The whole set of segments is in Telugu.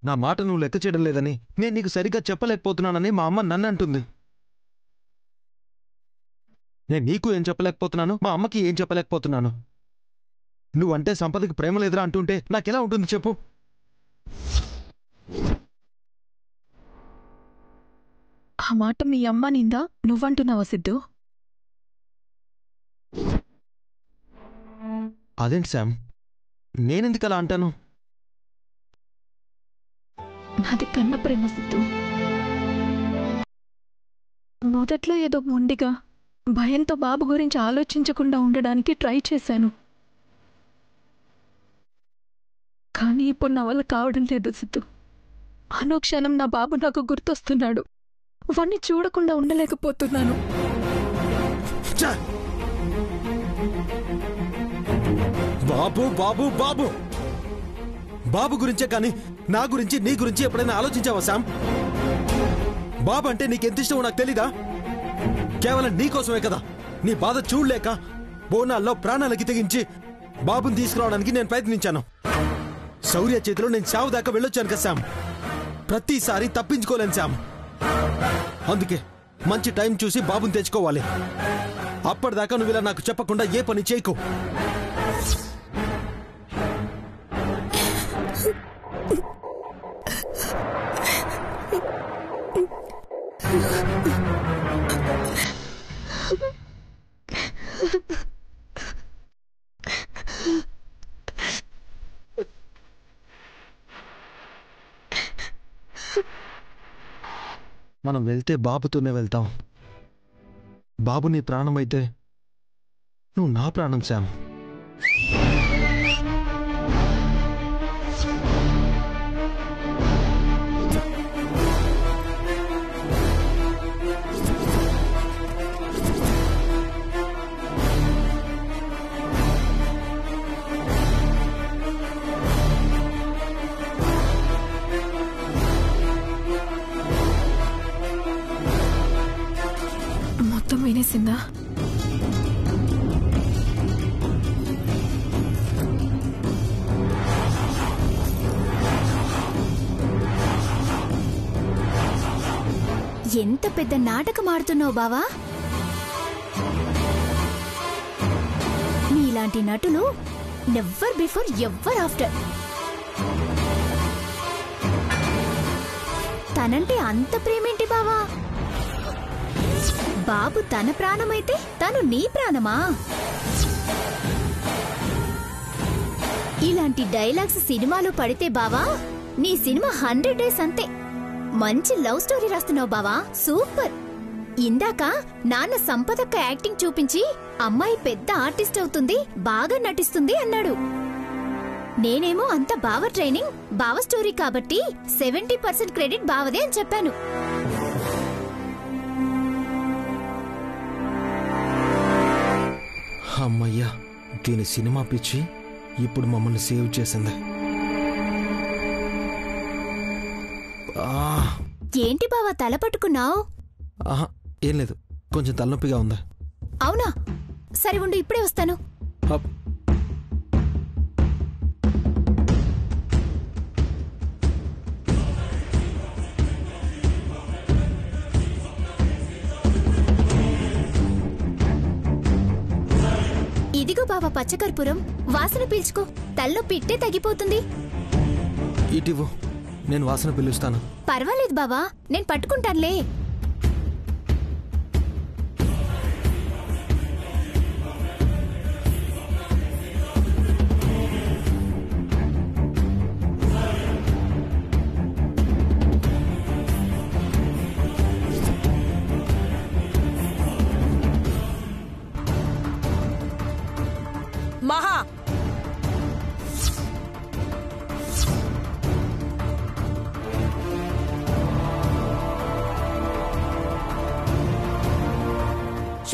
నా మాట నువ్వు లెక్క చేయడం లేదని, నేను నీకు సరిగ్గా చెప్పలేకపోతున్నానని మా అమ్మ నన్ను అంటుంది. నేను నీకు ఏం చెప్పలేకపోతున్నాను, మా అమ్మకి ఏం చెప్పలేకపోతున్నాను. నువ్వంటే సంపదకి ప్రేమ లేదురా అంటుంటే నాకెలా ఉంటుంది చెప్పు? ఆ మాట మీ అమ్మ నిందా నువ్వంటున్నావా సిద్ధు? అదేంటి శామ్, నేనెందుకు అలా అంటాను? నాది కన్న ప్రేమ సిద్ధు. మొదట్లో ఏదో మొండిగా భయంతో బాబు గురించి ఆలోచించకుండా ఉండడానికి ట్రై చేశాను. కానీ ఇప్పుడు నా వల్ల కావడం లేదు సిద్ధు. అనుక్షణం నా బాబు నాకు గుర్తొస్తున్నాడు. వాణ్ణి చూడకుండా ఉండలేకపోతున్నాను. బాబు బాబు బాబు బాబు గురించే కానీ నా గురించి నీ గురించి ఎప్పుడైనా ఆలోచించావా శామ్? బాబు అంటే నీకెంత ఇష్టమో నాకు తెలీదా? కేవలం నీకోసమే కదా, నీ బాధ చూడలేక బోనాల్లో ప్రాణాలకి తెగించి బాబుని తీసుకురావడానికి నేను ప్రయత్నించాను. శౌర్య చేతిలో నేను చావు దాకా వెళ్ళొచ్చాను కదా శామ్. ప్రతిసారి తప్పించుకోలేను శామ్. అందుకే మంచి టైం చూసి బాబుని తెచ్చుకోవాలి. అప్పటిదాకా నువ్వు ఇలా నాకు చెప్పకుండా ఏ పని చేయకు. మనం వెళ్తే బాబుతోనే వెళ్తాం. బాబు నీ ప్రాణమైతే నువ్వు నా ప్రాణం శామ్. మొత్తం వినేసిందా? ఎంత పెద్ద నాటకం ఆడుతున్నావు బావా. నీలాంటి నటులు నెవర్ బిఫోర్ ఎవర్ ఆఫ్టర్. తనంటే అంత ప్రేమేంటి బావా? బాబు తన ప్రాణమైతే తను నీ ప్రాణమా? ఇలాంటి డైలాగ్స్ సినిమాలో పడితే బావా నీ సినిమా 100 డేస్ అంతే. మంచి లవ్ స్టోరీ రాస్తున్నావు బావా, సూపర్. ఇందాక నాన్న సంపదక్క యాక్టింగ్ చూపించి అమ్మాయి పెద్ద ఆర్టిస్ట్ అవుతుంది, బాగా నటిస్తుంది అన్నాడు. నేనేమో అంత బావ ట్రైనింగ్, బావ స్టోరీ కాబట్టి 70% క్రెడిట్ బావదే అని చెప్పాను. అమ్మయ్యా, దీని సినిమా పిచ్చి ఇప్పుడు మమ్మల్ని సేవ్ చేసింది. ఏంటి బావా తల పట్టుకున్నావు? ఏం లేదు, కొంచెం తలనొప్పిగా ఉందా. అవునా, సరే ఉండు, ఇప్పుడే వస్తాను. ఇదిగో బావా పచ్చకర్పూరం, వాసన పీల్చుకో, తలనొప్పి ఇట్టే తగ్గిపోతుంది. ఇటివ్వు, నేను వాసన పిలుస్తాను. పర్వాలేదు బావా, నేను పట్టుకుంటానులే. మహా,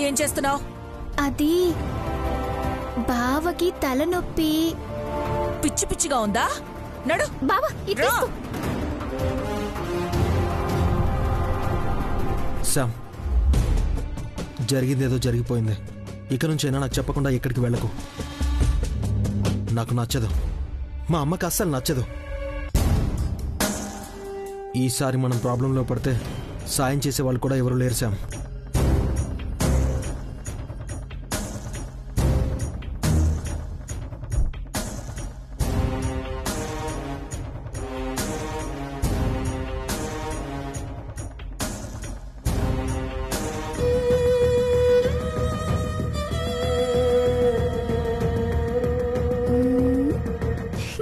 ఏం చేస్తున్నావు? అది బావకి తలనొప్పి. పిచ్చి పిచ్చిగా ఉందా? నడు బావా, ఇట్లా శామ్, జరిగిందేదో జరిగిపోయింది. ఇక నుంచైనా నాకు చెప్పకుండా ఎక్కడికి వెళ్ళకు. నాకు నచ్చదు, మా అమ్మకి అస్సలు నచ్చదు. ఈసారి మనం ప్రాబ్లంలో పడితే సాయం చేసే వాళ్ళు కూడా ఎవరు లేరు శామ్.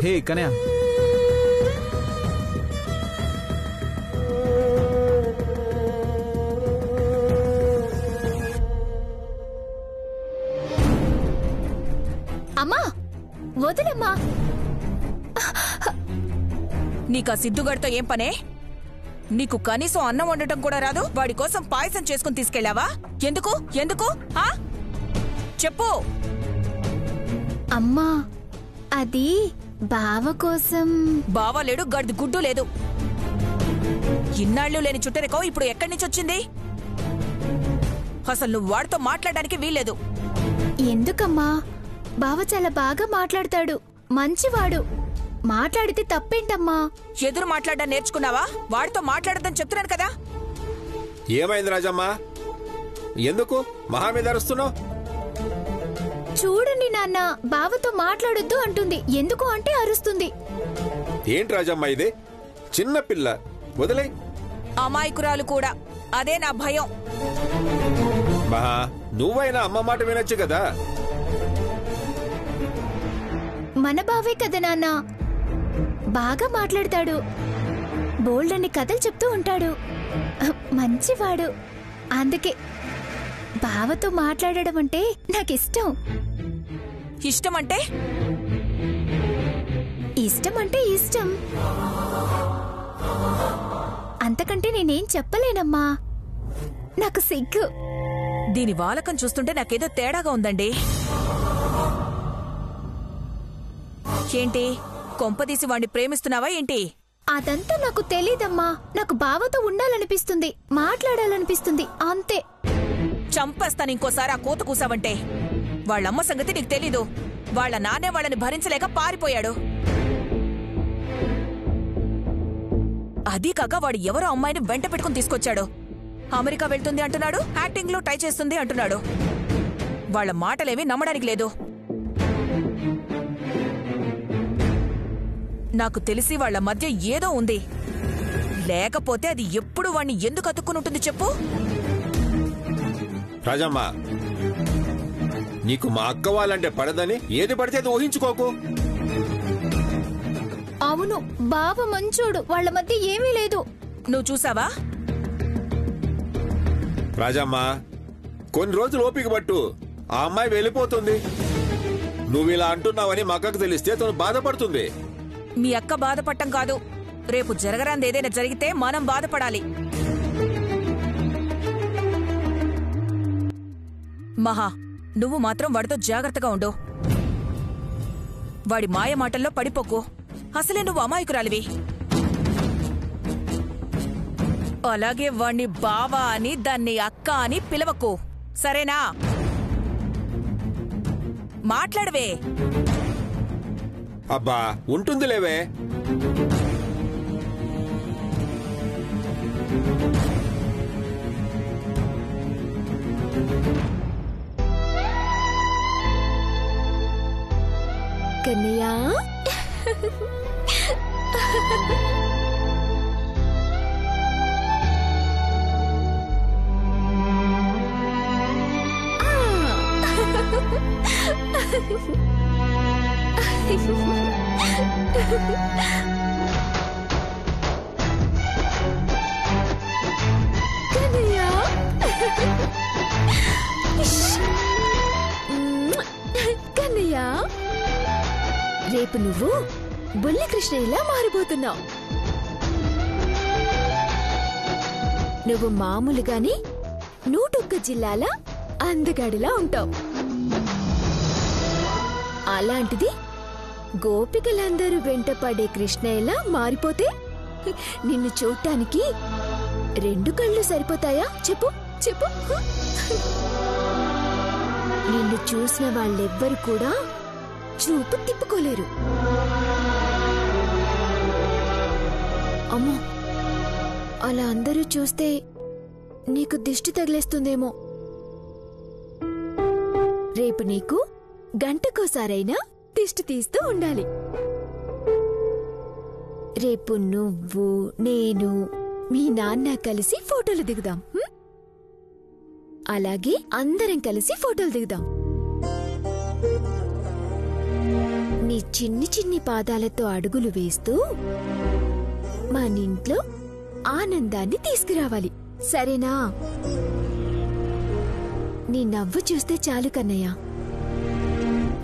హే కన్యా, అమ్మా వదిలమ్మా. నీకా సిద్ధుగాడితో ఏం పనే? నీకు కనీసం అన్నం వండటం కూడా రాదు, వాడి కోసం పాయసం చేసుకుని తీసుకెళ్లావా? ఎందుకు ఎందుకు ఆ చెప్పు. అమ్మా అది బావ కోసం. బావా లేడు, గడిది గుడ్డు లేదు. ఇన్నాళ్ళు లేని చుట్టరికో ఇప్పుడు ఎక్కడి నుంచి వచ్చింది? అసలు నువ్వు వాడితో మాట్లాడడానికి వీల్లేదు. ఎందుకమ్మా? బావ చాలా బాగా మాట్లాడతాడు, మంచివాడు. మాట్లాడితే తప్పేంటమ్మా? ఎదురు మాట్లాడడం నేర్చుకున్నావా? వాడితో మాట్లాడదని చెప్తున్నాను కదా. ఏమైంది రాజమ్మా? ఎందుకు మహా మీద అరుస్తున్నావు? చూడండి నాన్న, బావతో మాట్లాడొద్దు అంటుంది. ఎందుకు అంటే అరుస్తుంది. ఏంటి రాజమ్మా ఇది? చిన్న పిల్ల, వదిలే. అమాయకురాలు కూడా, అదే నా భయం. మహా, నువ్వైనా అమ్మ మాట వినొచ్చు కదా. మన బావే కదా నాన్న, బాగా మాట్లాడతాడు, బోల్డ్ అని కథలు చెప్తూ ఉంటాడు, మంచివాడు. అందుకే బావతో మాట్లాడడం అంటే నాకిష్టం. ఇష్టం అంటే? ఇష్టం అంటే ఇష్టం, అంతకంటే నేనేం చెప్పలేనమ్మా. నాకు సిగ్గు. దీని వాలకం చూస్తుంటే నాకేదో తేడాగా ఉందండి. ఏంటి, కొంపదీసి వాణ్ణి ప్రేమిస్తున్నావా ఏంటి? అదంతా నాకు తెలీదమ్మా. నాకు బావతో ఉండాలనిపిస్తుంది, మాట్లాడాలనిపిస్తుంది, అంతే. చంపేస్తాను ఇంకోసారి ఆ కూత కూసావంటే. వాళ్ళమ్మ సంగతి నీకు తెలీదు. వాళ్ళ నాన్నే వాళ్ళని భరించలేక పారిపోయాడు. అదీ కాక వాడు ఎవరో అమ్మాయిని వెంట పెట్టుకుని తీసుకొచ్చాడు. అమెరికా వెళ్తుంది అంటున్నాడు, యాక్టింగ్ లో ట్రై చేస్తుంది అంటున్నాడు. వాళ్ళ మాటలేవి నమ్మడానికి లేదు. నాకు తెలిసి వాళ్ళ మధ్య ఏదో ఉంది. లేకపోతే అది ఎప్పుడు వాణ్ణి ఎందుకు అతుక్కుని ఉంటుంది చెప్పు? రాజమ్మా, నీకు మా అక్క వాళ్ళంటే పడదని ఏది పడితే అది ఊహించుకోకు. అవును, బావ మంచోడు, వాళ్ళ మధ్య ఏమీ లేదు. నువ్వు చూసావా? రాజమ్మా, కొన్ని రోజులు ఓపిక పట్టు, ఆ అమ్మాయి వెళ్ళిపోతుంది. నువ్విలా అంటున్నావని మా అక్కకు తెలిస్తే తను బాధపడుతుంది. మీ అక్క బాధపడటం కాదు, రేపు జరగరాంది ఏదైనా జరిగితే మనం బాధపడాలి. మహా, నువ్వు మాత్రం వాడితో జాగ్రత్తగా ఉండు. వాడి మాయ మాటల్లో పడిపోకు. అసలే నువ్వు అమాయకురాలివి. అలాగే వాణ్ణి బావా అని, దాన్ని అక్క అని పిలవకు, సరేనా? మాట్లాడవే. అబ్బా, ఉంటుందిలేవే. కన్నయ్య, కన్నయ్య, కన్నయ్య, రేపు నువ్వు బుల్లి కృష్ణయ్యలా మారిపోతున్నావు. నువ్వు మామూలుగాని 101 జిల్లాల అందగాడిలా ఉంటావు. అలాంటిది గోపికలందరూ వెంటపడే కృష్ణయ్యలా మారిపోతే నిన్ను చూడటానికి 2 కళ్ళు సరిపోతాయా? చెప్పు చెప్పు. నిన్ను చూసిన వాళ్ళెవ్వరు కూడా చూపు తిప్పుకోలేరు. అమ్మో, అలా అందరూ చూస్తే నీకు దిష్టి తగిలేస్తుందేమో. రేపు నీకు గంటకోసారైనా దిష్టి తీస్తూ ఉండాలి. రేపు నువ్వు, నేను, మీ నాన్న కలిసి ఫోటోలు దిగుదాం. అలాగే అందరం కలిసి ఫోటోలు దిగుదాం. నీ చిన్ని చిన్ని పాదాలతో అడుగులు వేస్తూ మనింట్లో ఆనందాన్ని తీసుకురావాలి, సరేనా? నీ నవ్వు చూస్తే చాలు కన్నయ్య,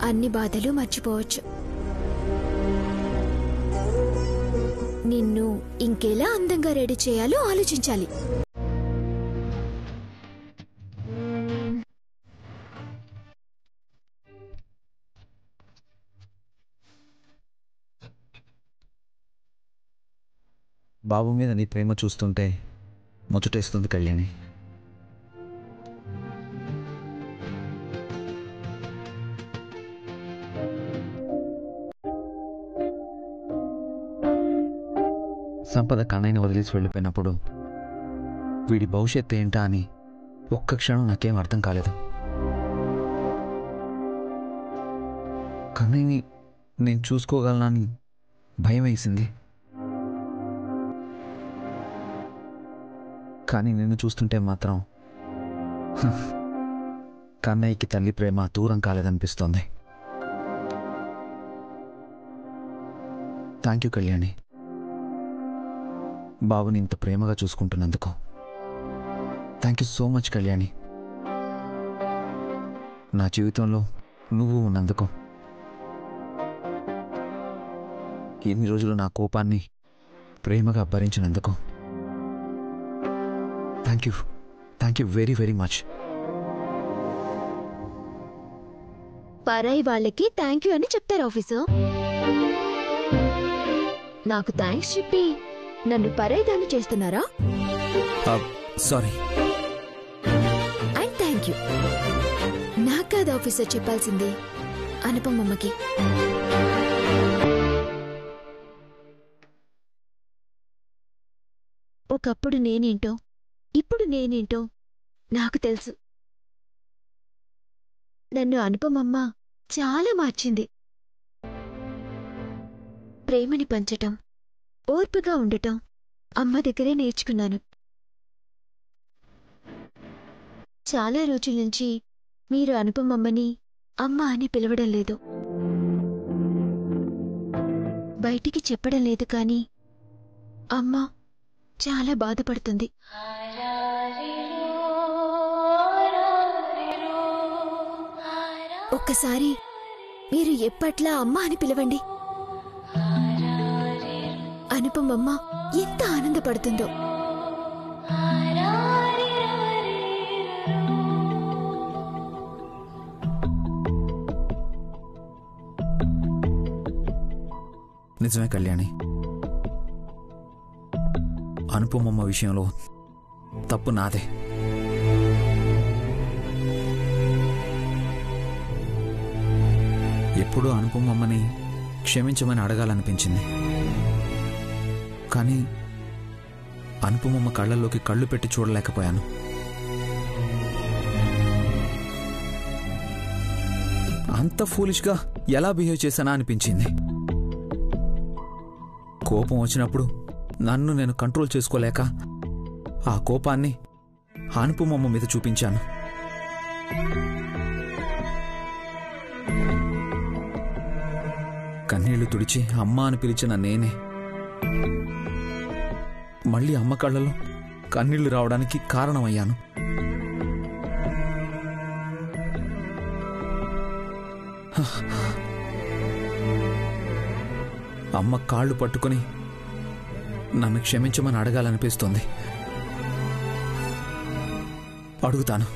అన్ని బాధలు మర్చిపోవచ్చు. నిన్ను ఇంకెలా అందంగా రెడీ చేయాలో ఆలోచించాలి. బాబు మీద నీ ప్రేమ చూస్తుంటే ముచ్చటేస్తుంది కళ్యాణి. సంపద కన్నయ్యని వదిలేసి వెళ్ళిపోయినప్పుడు వీడి భవిష్యత్తు ఏంటా అని ఒక్క క్షణం నాకేం అర్థం కాలేదు. కన్నయ్యని నేను చూసుకోగలనని భయం వేసింది. కానీ నిన్ను చూస్తుంటే మాత్రం కన్నయ్యకి తల్లి ప్రేమ దూరం కాలేదనిపిస్తోంది. థ్యాంక్ యూ కళ్యాణి, బాబుని ఇంత ప్రేమగా చూసుకుంటున్నందుకు. Thank you so much Kalyani, నా జీవితంలో నువ్వు ఉన్నందుకు. ఎన్ని రోజులు నా కోపాన్ని ప్రేమగా భరించినందుకు thank you very very much. పరాయి వాళ్ళకి థ్యాంక్ యూ అని చెప్తారు ఆఫీసర్. నాకు థ్యాంక్స్ చెప్పి నన్ను పరాయి దాన్ని చేస్తున్నారా? సారీ. అండ్ థ్యాంక్ యూ నాకు కాదు ఆఫీసర్ చెప్పాల్సింది, అనుపమమ్మకి. ఒకప్పుడు నేనేంటో ఇప్పుడు నేనేంటో నాకు తెలుసు. నన్ను అనుపమమ్మ చాలా మార్చింది. ప్రేమని పంచటం, ఓర్పుగా ఉండటం అమ్మ దగ్గరే నేర్చుకున్నాను. చాలా రోజుల నుంచి మీరు అనుపమమ్మని అమ్మ అని పిలవడం లేదు, బయటికి చెప్పడం లేదు. కానీ అమ్మ చాలా బాధపడుతుంది. ఒక్కసారి మీరు ఎప్పట్లా అమ్మ అని పిలవండి. అనుపమమ్మ ఎంత ఆనందపడుతుందో. నిజమే కళ్యాణి, అనుపమమ్మ విషయంలో తప్పు నాదే. ఎప్పుడూ అనుపమమ్మని క్షమించమని అడగాలనిపించింది. కానీ అనుపమమ్మ కళ్ళల్లోకి కళ్ళు పెట్టి చూడలేకపోయాను. అంత ఫూలిష్గా ఎలా బిహేవ్ చేశానా అనిపించింది. కోపం వచ్చినప్పుడు నన్ను నేను కంట్రోల్ చేసుకోలేక ఆ కోపాన్ని అనుపమమ్మ మీద చూపించాను. కన్నీళ్లు తుడిచి అమ్మ అని పిలిచిన నేనే మళ్ళీ అమ్మ కళ్ళలో కన్నీళ్లు రావడానికి కారణమయ్యాను. అమ్మ కాళ్ళు పట్టుకుని నన్ను క్షమించమని అడగాలనిపిస్తుంది. అడుగుతాను.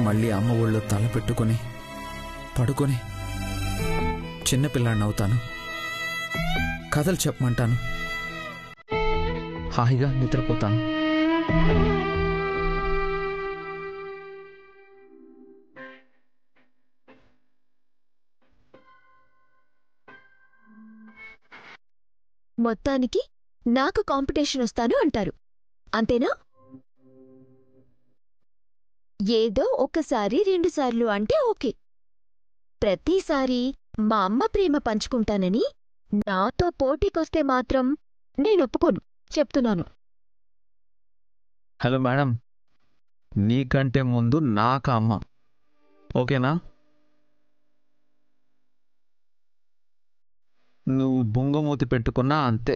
మళ్ళీ అమ్మ ఒళ్ళో తల పెట్టుకొని పడుకొని చిన్నపిల్లాడిని అవుతాను. కథలు చెప్పమంటాను. హాయిగా నిద్రపోతాను. మొత్తానికి నాకు కాంపిటీషన్ వస్తాను అంటారు అంతేనా? ఏదో ఒకసారి 2 సార్లు అంటే ఓకే. ప్రతిసారి మా అమ్మ ప్రేమ పంచుకుంటానని నాతో పోటీకొస్తే మాత్రం నేనొప్పుకోను, చెప్తున్నాను. హలో మేడం, నీకంటే ముందు నాకు అమ్మ, ఓకేనా? నువ్వు బొంగమూతి పెట్టుకున్నా అంతే.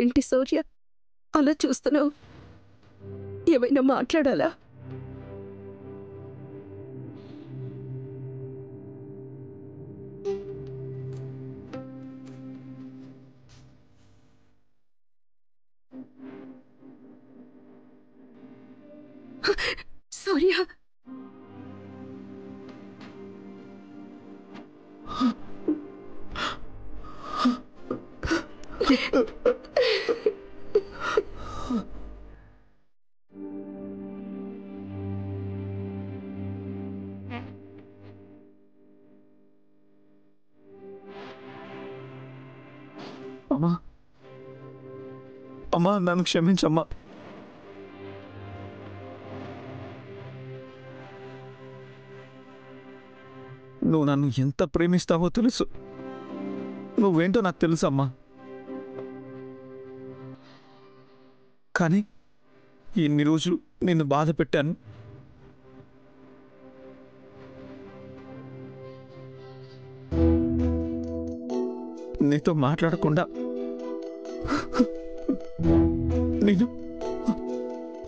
ఏంటి శౌర్య అలా చూస్తున్నావు? ఏమైనా మాట్లాడాలా? శౌర్య, అమ్మా, అమ్మా నన్ను క్షమించమ్మా. నువ్వు నన్ను ఎంత ప్రేమిస్తావో తెలుసు. నువ్వేంటో నాకు తెలుసమ్మా. కానీ ఇన్ని రోజులు నిన్ను బాధ పెట్టాను. నీతో మాట్లాడకుండా నేను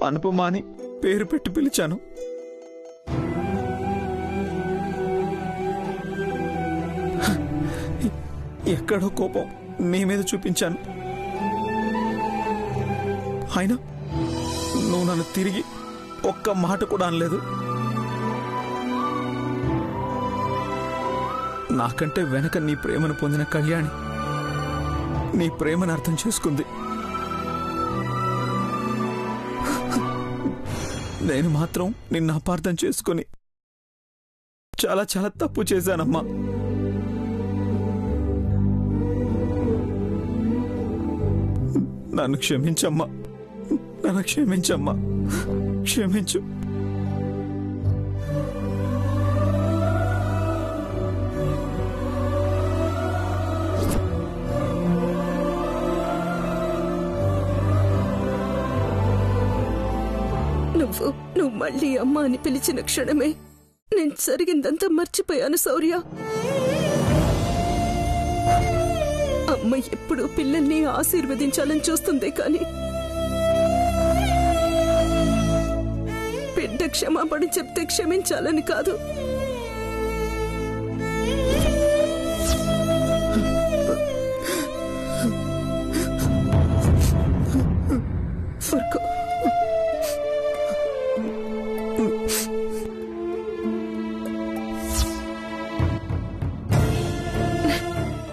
అనుపమ అని పేరు పెట్టి పిలిచాను. ఎక్కడో కోపం నీ మీద చూపించాను. అయినా నువ్వు నన్ను తిరిగి ఒక్క మాట కూడా అనలేదు. నాకంటే వెనక నీ ప్రేమను పొందిన కళ్యాణి నీ ప్రేమను అర్థం చేసుకుంది. నేను మాత్రం నిన్ను అపార్థం చేసుకుని చాలా చాలా తప్పు చేశానమ్మా. నన్ను క్షమించమ్మా, నన్ను క్షమించమ్మా, క్షమించు. నువ్వు మళ్ళీ అమ్మ అని పిలిచిన క్షణమే నేను జరిగిందంతా మర్చిపోయాను శౌర్య. అమ్మ ఎప్పుడూ పిల్లల్ని ఆశీర్వదించాలని చూస్తుంది, కానీ బిడ్డ క్షమాపణ చెప్తే క్షమించాలని కాదు.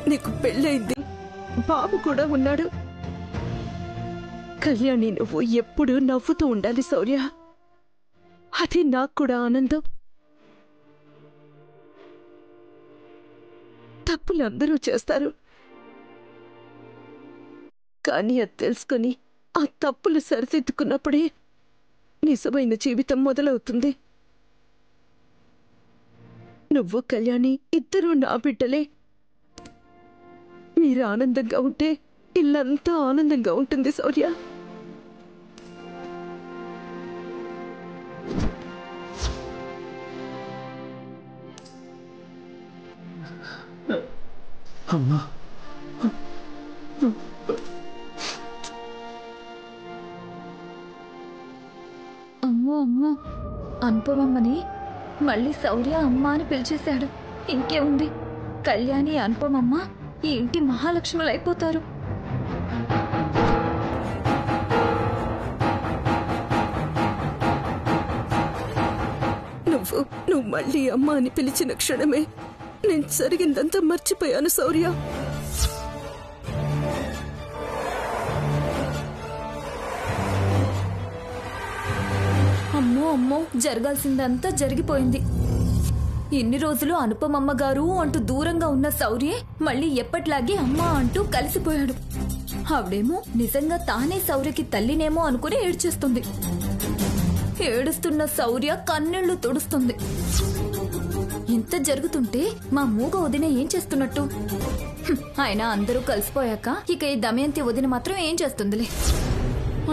నీకు పెళ్ళైంది, బాబు కూడా ఉన్నాడు. కళ్యాణి నువ్వు ఎప్పుడు నవ్వుతూ ఉండాలి శౌర్య. అది నాకు కూడా ఆనందం. తప్పులు అందరూ చేస్తారు, కానీ అది తెలుసుకొని ఆ తప్పులు సరిదిద్దుకున్నప్పుడే నిజమైన జీవితం మొదలవుతుంది. నువ్వు కళ్యాణి ఇద్దరూ నా బిడ్డలే. మీరు ఆనందంగా ఉంటే ఇల్లంతా ఆనందంగా ఉంటుంది శౌర్య. అమ్మా అమ్మో అమ్మో, అనుపమమ్మని మళ్ళీ శౌర్య అమ్మ అని పిలిచేశాడు. ఇంకేముంది, కళ్యాణి అనుపమమ్మ ఈ ఇంటి మహాలక్ష్ములు అయిపోతారు. నువ్వు మళ్ళీ అమ్మ అని పిలిచిన క్షణమే నేను జరిగిందంతా మర్చిపోయాను శౌర్య. అమ్మో అమ్మో, జరగాల్సిందంతా జరిగిపోయింది. ఇన్ని రోజులు అనుపమమ్మ గారు అంటూ దూరంగా ఉన్న శౌర్యే మళ్ళీ ఎప్పట్లాగే అమ్మ అంటూ కలిసిపోయాడు. ఆవిడేమో నిజంగా తానే శౌర్యకి తల్లినేమో అనుకుని ఏడ్చేస్తుంది. ఏడుస్తున్న శౌర్య కన్నీళ్లు తుడుస్తుంది. ఇంత జరుగుతుంటే మా మూగ వదిన ఏం చేస్తున్నట్టు? ఆయన అందరూ కలిసిపోయాక ఇక ఈ దమయంతి వదిన మాత్రం ఏం చేస్తుందిలే.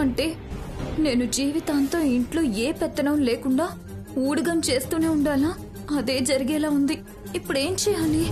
అంటే నేను జీవితాంతం ఇంట్లో ఏ పెత్తనం లేకుండా ఊడిగం చేస్తూనే ఉండాలా? అదే జరిగేలా ఉంది. ఇప్పుడేం చేయాలి?